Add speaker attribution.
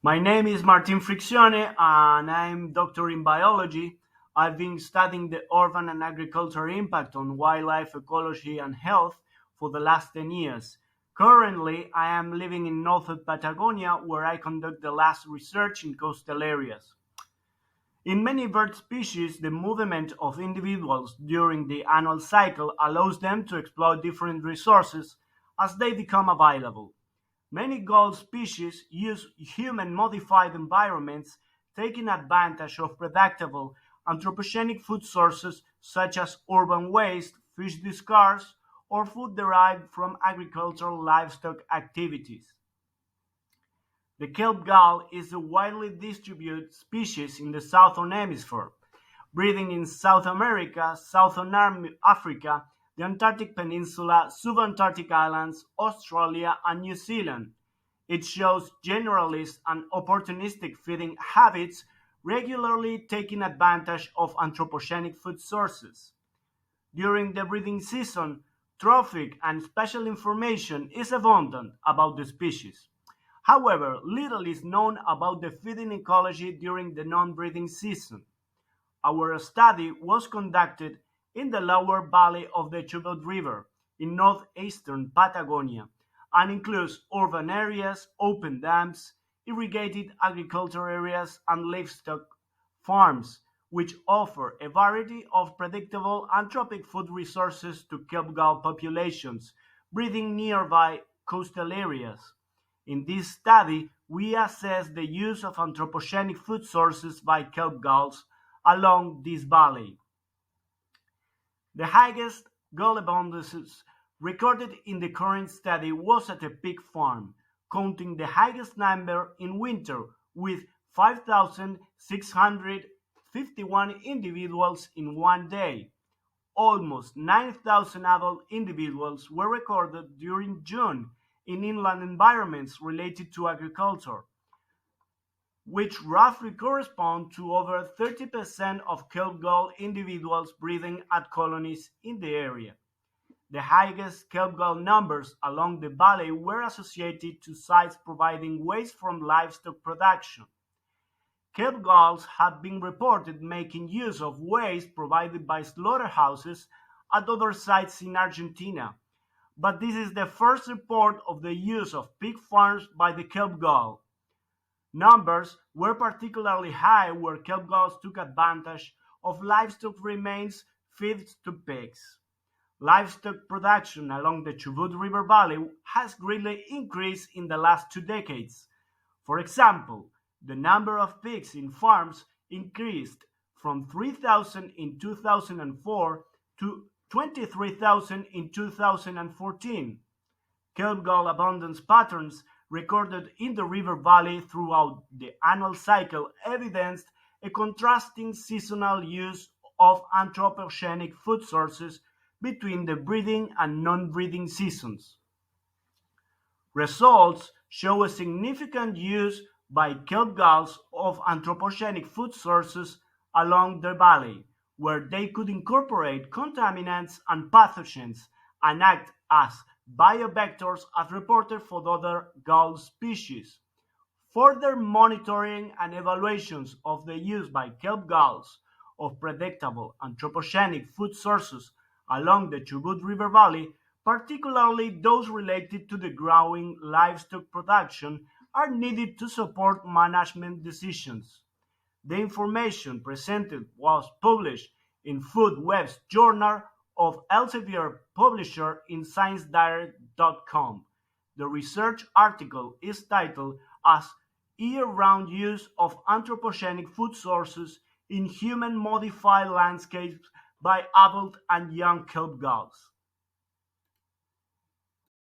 Speaker 1: My name is Martin Friccione and I'm doctor in biology. I've been studying the urban and agricultural impact on wildlife ecology and health for the last 10 years. Currently, I am living in northern Patagonia where I conduct the last research in coastal areas. In many bird species, the movement of individuals during the annual cycle allows them to exploit different resources as they become available. Many gull species use human-modified environments, taking advantage of predictable anthropogenic food sources such as urban waste, fish discards, or food derived from agricultural livestock activities. The kelp gull is a widely distributed species in the southern hemisphere, breeding in South America, southern Africa, the Antarctic Peninsula, subantarctic islands, Australia, and New Zealand. It shows generalist and opportunistic feeding habits, regularly taking advantage of anthropogenic food sources. During the breeding season, trophic and special information is abundant about the species. However, little is known about the feeding ecology during the non-breeding season. Our study was conducted in the lower valley of the Chubut River in northeastern Patagonia and includes urban areas, open dams, irrigated agricultural areas, and livestock farms, which offer a variety of predictable anthropic food resources to kelp gull populations breeding nearby coastal areas. In this study, we assess the use of anthropogenic food sources by kelp gulls along this valley. The highest gull abundances recorded in the current study was at a pig farm, counting the highest number in winter with 5,651 individuals in one day. Almost 9,000 adult individuals were recorded during June in inland environments related to agriculture, which roughly correspond to over 30% of kelp gull individuals breeding at colonies in the area. The highest kelp gull numbers along the valley were associated to sites providing waste from livestock production. Kelp gulls have been reported making use of waste provided by slaughterhouses at other sites in Argentina, but this is the first report of the use of pig farms by the kelp gull. Numbers were particularly high where kelp gulls took advantage of livestock remains fed to pigs. Livestock production along the Chubut River Valley has greatly increased in the last 2 decades. For example, the number of pigs in farms increased from 3,000 in 2004 to 23,000 in 2014. Kelp gull abundance patterns recorded in the river valley throughout the annual cycle evidenced a contrasting seasonal use of anthropogenic food sources between the breeding and non-breeding seasons. Results show a significant use by kelp gulls of anthropogenic food sources along the valley, where they could incorporate contaminants and pathogens and act as biovectors as reported for other gull species. Further monitoring and evaluations of the use by kelp gulls of predictable anthropogenic food sources along the Chubut River Valley, particularly those related to the growing livestock production, are needed to support management decisions. The information presented was published in FoodWeb's Journal of Elsevier publisher in ScienceDirect.com. The research article is titled as Year-Round Use of Anthropogenic Food Sources in Human-Modified Landscapes by Adult and Young Kelp Gulls.